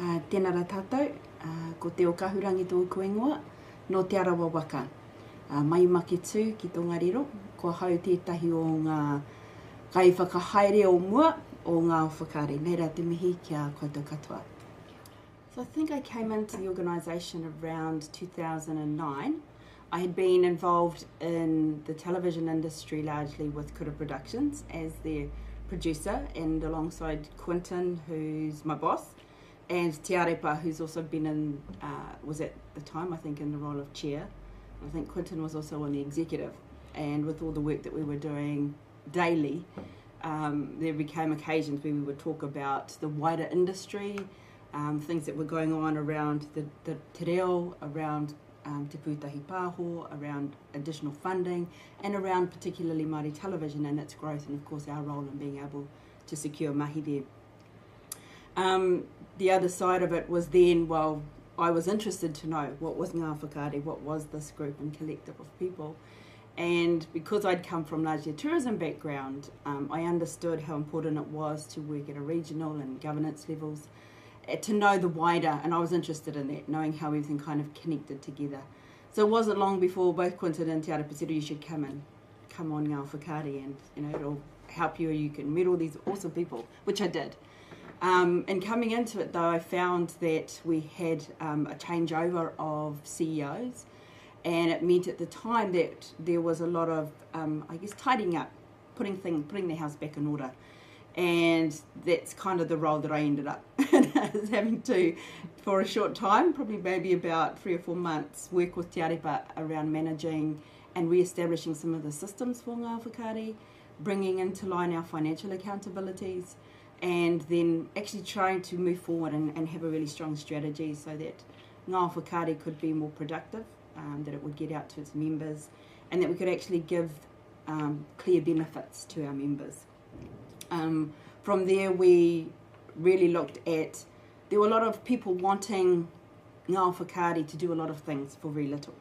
Tēnā rā tātou, ko te o kahurangi tō koingoa, no te ara wa Waaka. Mai make tū ki tō ngariro, ko hau tētahi o ngā kai whakahaere o mua o ngā whakaare. Nei rā te mihi kia koutou katoa. So I think I came into the organisation around 2009. I had been involved in the television industry largely with Kura Productions as their producer, and alongside Quentin, who's my boss, and Te Arepa, who's also been in, was at the time I think in the role of chair. I think Quentin was also on the executive, and with all the work that we were doing daily, there became occasions where we would talk about the wider industry, things that were going on around the te reo, around te pūtahi pāho, around additional funding, and around particularly Māori television and its growth, and of course our role in being able to secure mahi there. The other side of it was then, well, I was interested to know what was ngā whakaare, what was this group and collective of people. And because I'd come from largely a tourism background, I understood how important it was to work at a regional and governance levels, to know the wider, and I was interested in that, knowing how everything kind of connected together. So it wasn't long before both Quentin and Te Arepa said, you should come on ngā whakaare, and it'll help you, you can meet all these awesome people, which I did. And coming into it though, I found that we had a changeover of CEOs, and it meant at the time that there was a lot of, I guess, tidying up, putting their house back in order. And that's kind of the role that I ended up having to, for a short time, probably maybe about 3 or 4 months, work with Te Arepa around managing and re-establishing some of the systems for ngā whakaare, bringing into line our financial accountabilities, and then actually trying to move forward and have a really strong strategy so that ngā whakaare could be more productive, that it would get out to its members, and that we could actually give clear benefits to our members. From there we really looked at, there were a lot of people wanting ngā whakaare to do a lot of things for very little.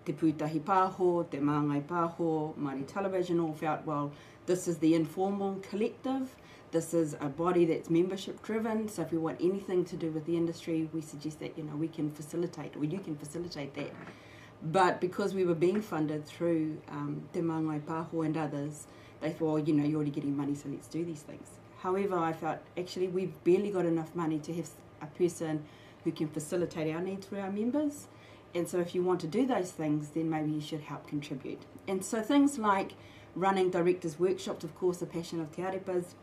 Te pūtahi pāho, te māngai pāho, Māori television all felt, well, this is the informal collective, this is a body that's membership driven, so if we want anything to do with the industry, we suggest that we can facilitate, or you can facilitate that. But because we were being funded through te māngai pāho and others, they thought, well, you're already getting money, so let's do these things. However, I felt actually we've barely got enough money to have a person who can facilitate our needs for our members. And so if you want to do those things, then maybe you should help contribute. And so things like running directors' workshops, of course, the passion of Te Arepa's,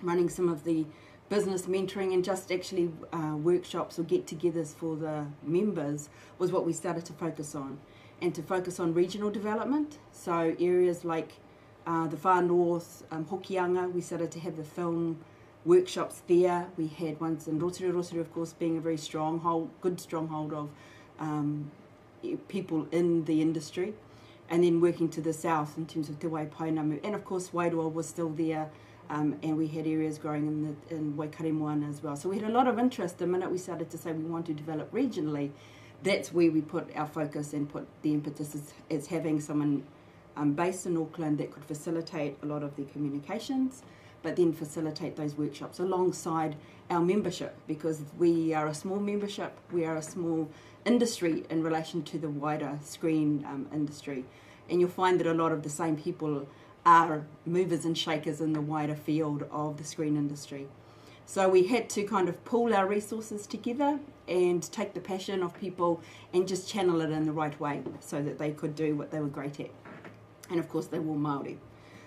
running some of the business mentoring and just actually workshops or get-togethers for the members was what we started to focus on. And to focus on regional development, so areas like the far north, Hokianga, we started to have the film workshops there. We had ones in Rotorua, Rotorua of course being a very good stronghold of people in the industry, and then working to the south in terms of Te Waipounamu, and of course Wairoa was still there, and we had areas growing in Waikaremoana as well. So we had a lot of interest. The minute we started to say we want to develop regionally, that's where we put our focus and put the impetus as having someone based in Auckland that could facilitate a lot of the communications, but then facilitate those workshops alongside our membership, because we are a small membership, we are a small industry in relation to the wider screen industry, and you'll find that a lot of the same people are movers and shakers in the wider field of the screen industry. So we had to kind of pool our resources together and take the passion of people and just channel it in the right way so that they could do what they were great at. And of course they were Māori.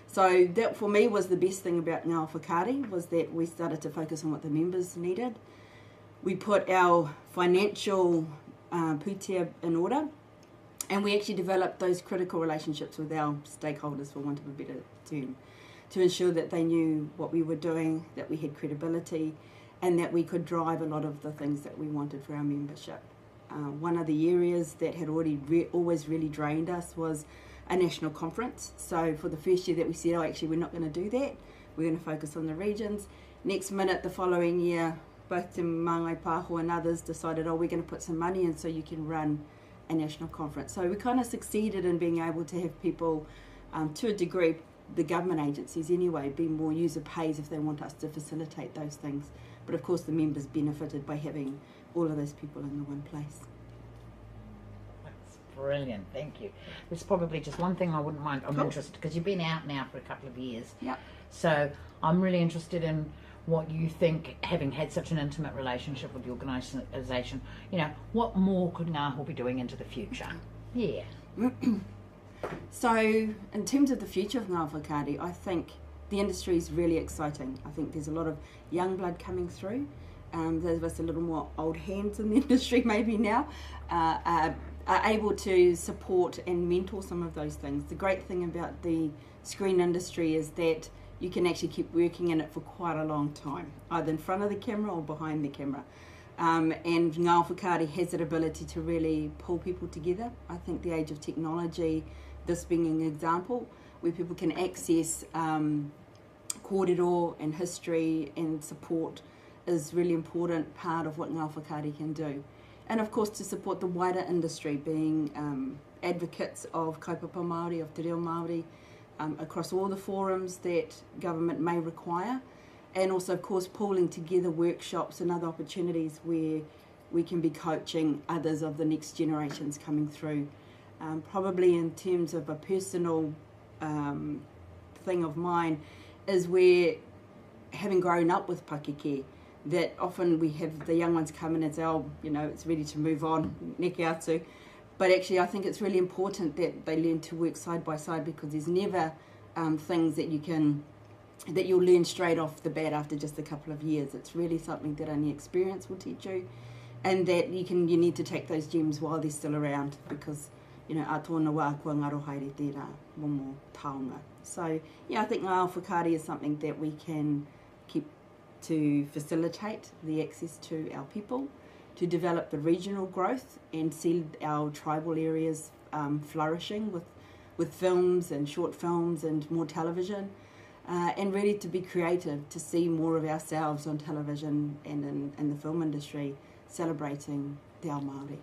So that for me was the best thing about ngā whakaare, was that we started to focus on what the members needed. We put our financial pūtea in order, and we actually developed those critical relationships with our stakeholders, for want of a better term, to ensure that they knew what we were doing, that we had credibility, and that we could drive a lot of the things that we wanted for our membership. One of the areas that had always really drained us was a national conference. So for the first year that we said, oh, actually we're not going to do that, we're going to focus on the regions. Next minute, the following year, both Te Māngai Pāho and others decided, oh, we're going to put some money in so you can run a national conference. So we kind of succeeded in being able to have people, to a degree, the government agencies anyway, be more user pays if they want us to facilitate those things. But of course the members benefited by having all of those people in the one place. That's brilliant, thank you. There's probably just one thing I wouldn't mind. I'm interested, because you've been out now for a couple of years. Yeah. So I'm really interested in what you think, having had such an intimate relationship with the organisation, what more could Ngāho be doing into the future? Yeah. So in terms of the future of Ngā Whakaari, I think the industry is really exciting. I think there's a lot of young blood coming through. Those of us a little more old hands in the industry maybe now are able to support and mentor some of those things. The great thing about the screen industry is that you can actually keep working in it for quite a long time, either in front of the camera or behind the camera. And Ngā Whakaari has that ability to really pull people together. I think the age of technology, this being an example, where people can access kōrero and history and support, is really important part of what Ngā Whakaari can do. And of course to support the wider industry, being advocates of kaupapa Māori, of te reo Māori, across all the forums that government may require, and also of course pooling together workshops and other opportunities where we can be coaching others of the next generations coming through. Probably in terms of a personal thing of mine is where, having grown up with pakeke, that often we have the young ones come in and say, oh, it's ready to move on, neke atu. But actually I think it's really important that they learn to work side by side, because there's never things that you'll learn straight off the bat after just a couple of years. It's really something that only experience will teach you, and that you need to take those gems while they're still around, because a tōna wā kua ngaro haere tērā momo taonga. So yeah, I think Ngā Whakaari is something that we can keep to facilitate the access to our people, to develop the regional growth and see our tribal areas flourishing with films and short films and more television, and really to be creative, to see more of ourselves on television and in the film industry celebrating te ao Māori.